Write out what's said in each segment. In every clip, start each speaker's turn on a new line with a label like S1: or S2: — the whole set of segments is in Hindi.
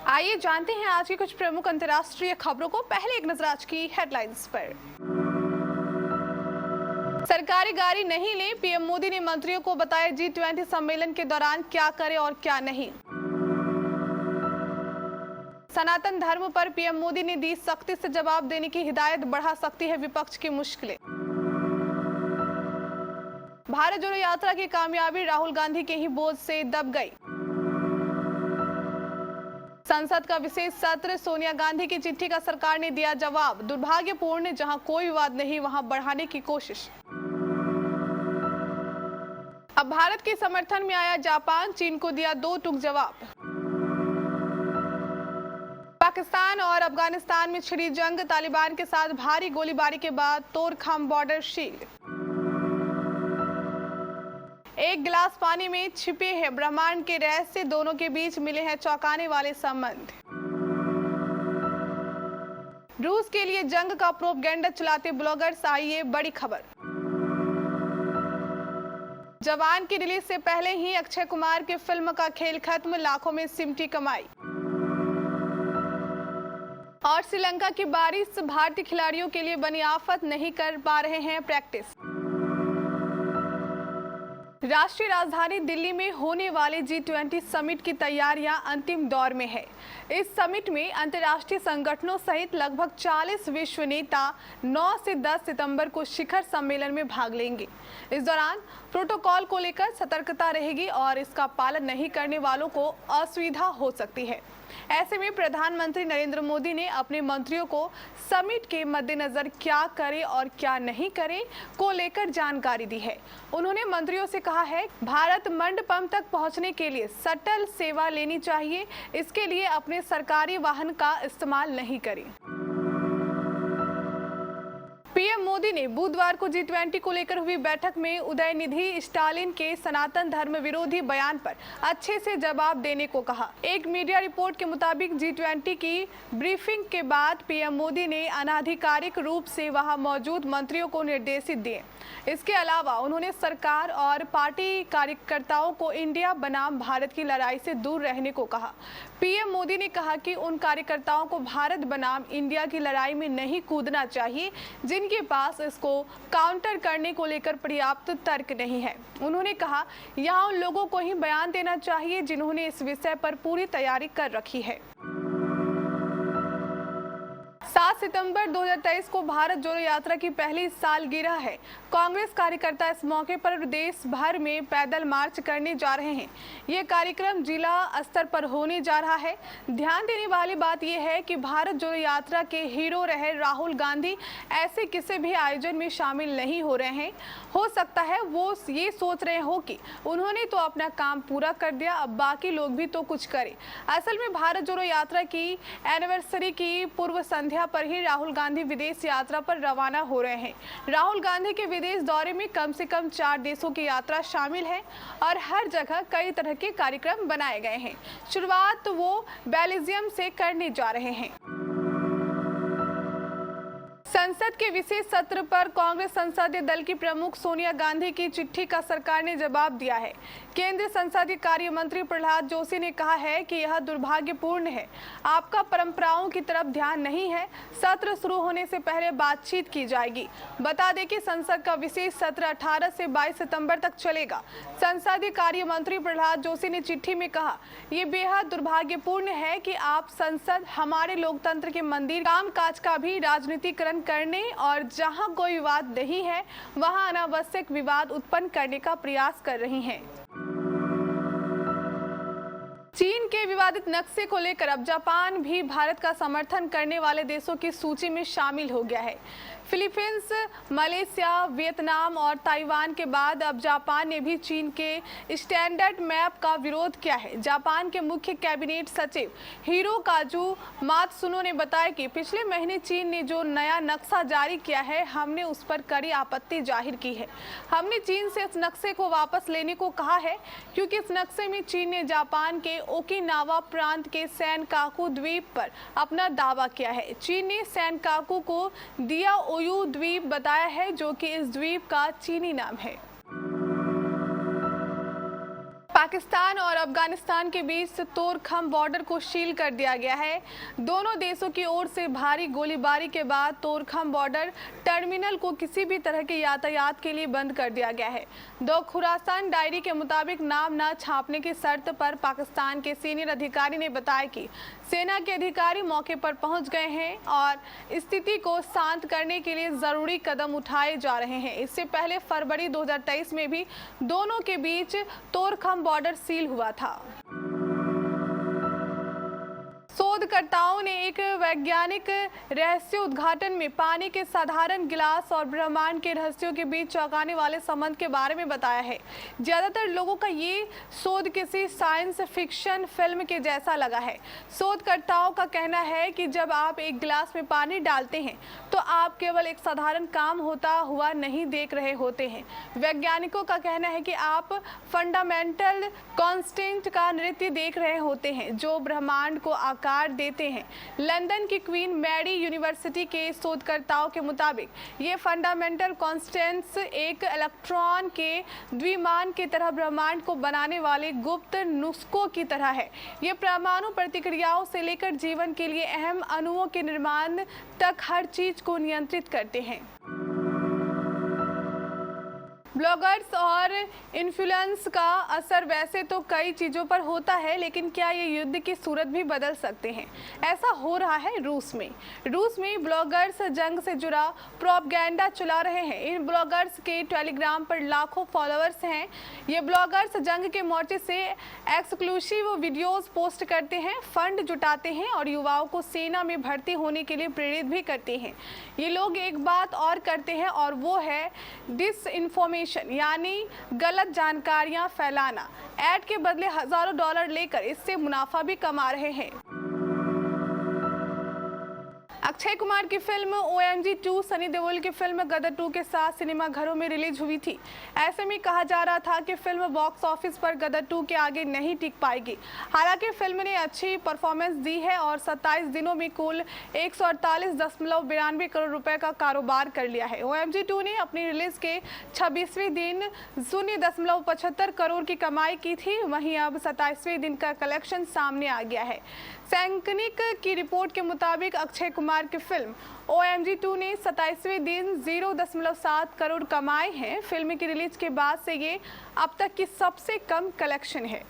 S1: आइए जानते हैं आज की कुछ प्रमुख अंतर्राष्ट्रीय खबरों को। पहले एक नजर आज की हेडलाइंस पर। सरकारी गाड़ी नहीं ले, पीएम मोदी ने मंत्रियों को बताया G20 सम्मेलन के दौरान क्या करें और क्या नहीं। सनातन धर्म पर पीएम मोदी ने दी सख्ती से जवाब देने की हिदायत, बढ़ा सकती है विपक्ष की मुश्किलें। भारत जोड़ो यात्रा की कामयाबी राहुल गांधी के ही बोझ से दब गई। संसद का विशेष सत्र, सोनिया गांधी की चिट्ठी का सरकार ने दिया जवाब, दुर्भाग्यपूर्ण, जहां कोई विवाद नहीं वहां बढ़ाने की कोशिश। अब भारत के समर्थन में आया जापान, चीन को दिया दो टूक जवाब। पाकिस्तान और अफगानिस्तान में छिड़ी जंग, तालिबान के साथ भारी गोलीबारी के बाद तोरखाम बॉर्डर सील। एक गिलास पानी में छिपे हैं ब्रह्मांड के रहस्य, दोनों के बीच मिले हैं चौंकाने वाले संबंध। रूस के लिए जंग का प्रोपगेंडा चलाते ब्लॉगर्स, आइए बड़ी खबर। जवान की रिलीज से पहले ही अक्षय कुमार की फिल्म का खेल खत्म, लाखों में सिमटी कमाई। और श्रीलंका की बारिश भारतीय खिलाड़ियों के लिए बनी आफत, नहीं कर पा रहे हैं प्रैक्टिस। राष्ट्रीय राजधानी दिल्ली में होने वाले G20 समिट की तैयारियां अंतिम दौर में है। इस समिट में अंतर्राष्ट्रीय संगठनों सहित लगभग 40 विश्व नेता 9 से 10 सितंबर को शिखर सम्मेलन में भाग लेंगे। इस दौरान प्रोटोकॉल को लेकर सतर्कता रहेगी और इसका पालन नहीं करने वालों को असुविधा हो सकती है। ऐसे में प्रधानमंत्री नरेंद्र मोदी ने अपने मंत्रियों को समिट के मद्देनजर क्या करें और क्या नहीं करें को लेकर जानकारी दी है। उन्होंने मंत्रियों से कहा है, भारत मंडपम तक पहुंचने के लिए शटल सेवा लेनी चाहिए, इसके लिए अपने सरकारी वाहन का इस्तेमाल नहीं करें। पीएम मोदी ने बुधवार को G20 को लेकर हुई बैठक में उदयनिधि स्टालिन के सनातन धर्म विरोधी बयान पर अच्छे से जवाब देने को कहा। एक मीडिया रिपोर्ट के मुताबिक G20 की ब्रीफिंग के बाद पीएम मोदी ने अनाधिकारिक रूप से वहां मौजूद मंत्रियों को निर्देशित दिए। इसके अलावा उन्होंने सरकार और पार्टी कार्यकर्ताओं को इंडिया बनाम भारत की लड़ाई से दूर रहने को कहा। पीएम मोदी ने कहा कि उन कार्यकर्ताओं को भारत बनाम इंडिया की लड़ाई में नहीं कूदना चाहिए जिनके पास इसको काउंटर करने को लेकर पर्याप्त तर्क नहीं है। उन्होंने कहा, यहाँ उन लोगों को ही बयान देना चाहिए जिन्होंने इस विषय पर पूरी तैयारी कर रखी है। 7 सितंबर 2023 को भारत जोड़ो यात्रा की पहली सालगिरह है। कांग्रेस कार्यकर्ता इस मौके पर देश भर में पैदल मार्च करने जा रहे हैं। ये कार्यक्रम जिला स्तर पर होने जा रहा है। ध्यान देने वाली बात यह है कि भारत जोड़ो यात्रा के हीरो रहे राहुल गांधी ऐसे किसी भी आयोजन में शामिल नहीं हो रहे हैं। हो सकता है वो ये सोच रहे हो कि उन्होंने तो अपना काम पूरा कर दिया, अब बाकी लोग भी तो कुछ करें। असल में भारत जोड़ो यात्रा की एनिवर्सरी की पूर्व संध्या पर ही राहुल गांधी विदेश यात्रा पर रवाना हो रहे हैं। राहुल गांधी के विदेश दौरे में कम से कम 4 देशों की यात्रा शामिल है और हर जगह कई तरह के कार्यक्रम बनाए गए हैं। शुरुआत वो बेल्जियम से करने जा रहे हैं। संसद के विशेष सत्र पर कांग्रेस संसदीय दल की प्रमुख सोनिया गांधी की चिट्ठी का सरकार ने जवाब दिया है। केंद्रीय संसदीय कार्य मंत्री प्रहलाद जोशी ने कहा है कि यह दुर्भाग्यपूर्ण है, आपका परंपराओं की तरफ ध्यान नहीं है। सत्र शुरू होने से पहले बातचीत की जाएगी। बता दें कि संसद का विशेष सत्र 18 से 22 सितंबर तक चलेगा। संसदीय कार्य मंत्री प्रहलाद जोशी ने चिट्ठी में कहा, ये बेहद दुर्भाग्यपूर्ण है कि आप संसद हमारे लोकतंत्र के मंदिर कामकाज का भी राजनीतिकरण करने और जहां कोई विवाद नहीं है वहां अनावश्यक विवाद उत्पन्न करने का प्रयास कर रही हैं। चीन के विवादित नक्शे को लेकर अब जापान भी भारत का समर्थन करने वाले देशों की सूची में शामिल हो गया है। फिलीपींस, मलेशिया, वियतनाम और ताइवान के बाद अब जापान ने भी चीन के स्टैंडर्ड मैप का विरोध किया है। जापान के मुख्य कैबिनेट सचिव हिरोकाजु मात्सुनो ने बताया कि पिछले महीने चीन ने जो नया नक्शा जारी किया है, हमने उस पर कड़ी आपत्ति जाहिर की है। हमने चीन से इस नक्शे को वापस लेने को कहा है क्योंकि इस नक्शे में चीन ने जापान के ओकिनावा प्रांत के सैनकाकू द्वीप पर अपना दावा किया है। चीन ने सैनकाकू को दिया ओयू द्वीप बताया है, जो कि इस द्वीप का चीनी नाम है। पाकिस्तान और अफगानिस्तान के बीच तोरखम बॉर्डर को सील कर दिया गया है। दोनों देशों की ओर से भारी गोलीबारी के बाद तोरखम बॉर्डर टर्मिनल को किसी भी तरह के यातायात के लिए बंद कर दिया गया है। द खुरासान डायरी के मुताबिक नाम न छापने की शर्त पर पाकिस्तान के सीनियर अधिकारी ने बताया कि सेना के अधिकारी मौके पर पहुंच गए हैं और स्थिति को शांत करने के लिए जरूरी कदम उठाए जा रहे हैं। इससे पहले फरवरी 2023 में भी दोनों के बीच तोरखम बॉर्डर सील हुआ था। शोधकर्ताओं ने एक वैज्ञानिक रहस्य उद्घाटन में पानी के साधारण गिलास और ब्रह्मांड के रहस्यों के बीच चौंकाने वाले संबंध के बारे में बताया है। ज्यादातर लोगों का ये शोध किसी साइंस फिक्शन फिल्म के जैसा लगा है। शोधकर्ताओं का कहना है कि जब आप एक गिलास में पानी डालते हैं तो आप केवल एक साधारण काम होता हुआ नहीं देख रहे होते हैं। वैज्ञानिकों का कहना है कि आप फंडामेंटल कांस्टेंट का नृत्य देख रहे होते हैं जो ब्रह्मांड को आकार देते हैं। लंदन की क्वीन मैरी यूनिवर्सिटी के शोधकर्ताओं के मुताबिक ये फंडामेंटल कांस्टेंट्स एक इलेक्ट्रॉन के द्विमान की तरह ब्रह्मांड को बनाने वाले गुप्त नुस्खों की तरह है। ये परमाणु प्रतिक्रियाओं से लेकर जीवन के लिए अहम अणुओं के निर्माण तक हर चीज को नियंत्रित करते हैं। ब्लॉगर्स और इन्फ्लुएंस का असर वैसे तो कई चीज़ों पर होता है, लेकिन क्या ये युद्ध की सूरत भी बदल सकते हैं? ऐसा हो रहा है रूस में ब्लॉगर्स जंग से जुड़ा प्रोपगेंडा चला रहे हैं। इन ब्लॉगर्स के टेलीग्राम पर लाखों फॉलोअर्स हैं। ये ब्लॉगर्स जंग के मोर्चे से एक्सक्लूसिव वीडियोस पोस्ट करते हैं, फंड जुटाते हैं और युवाओं को सेना में भर्ती होने के लिए प्रेरित भी करते हैं। ये लोग एक बात और करते हैं और वो है डिसइंफॉर्मेशन, यानी गलत जानकारियां फैलाना। ऐड के बदले हजारों डॉलर लेकर इससे मुनाफा भी कमा रहे हैं। अक्षय कुमार की फिल्म OMG 2 सनी देओल की फिल्म गदर 2 के साथ सिनेमाघरों में रिलीज हुई थी। ऐसे में कहा जा रहा था कि फिल्म बॉक्स ऑफिस पर गदर 2 के आगे नहीं टिक पाएगी। हालांकि फिल्म ने अच्छी परफॉर्मेंस दी है और 27 दिनों में कुल 148.92 करोड़ रुपए का कारोबार कर लिया है। OMG 2 ने अपनी रिलीज के 26वें दिन 0.75 करोड़ की कमाई की थी। वहीं अब 27वें दिन का कलेक्शन सामने आ गया है। सैंकनिक की रिपोर्ट के मुताबिक अक्षय कुमार की फिल्म OMG 2 ने 27वें दिन 0.7 करोड़ कमाए हैं। फिल्म की रिलीज के बाद से ये अब तक की सबसे कम कलेक्शन है।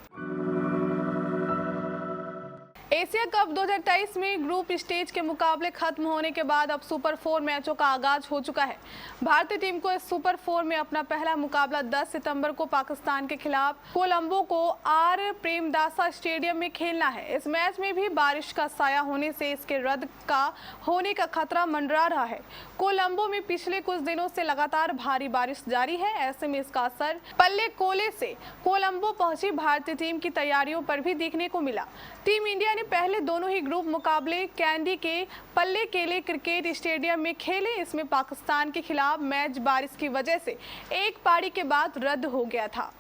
S1: एशिया कप 2023 में ग्रुप स्टेज के मुकाबले खत्म होने के बाद अब सुपर 4 मैचों का आगाज हो चुका है। भारतीय टीम को इस सुपर 4 में अपना पहला मुकाबला 10 सितंबर को पाकिस्तान के खिलाफ कोलंबो को आर प्रेमदासा स्टेडियम में खेलना है। इस मैच में भी बारिश का साया होने से इसके रद्द का होने का खतरा मंडरा रहा है। कोलंबो में पिछले कुछ दिनों से लगातार भारी बारिश जारी है। ऐसे में इसका असर पल्ले कोले से कोलंबो पहुंची भारतीय टीम की तैयारियों पर भी देखने को मिला। टीम इंडिया ने पहले दोनों ही ग्रुप मुकाबले कैंडी के पल्ले केले क्रिकेट स्टेडियम में खेले। इसमें पाकिस्तान के खिलाफ मैच बारिश की वजह से एक पारी के बाद रद्द हो गया था।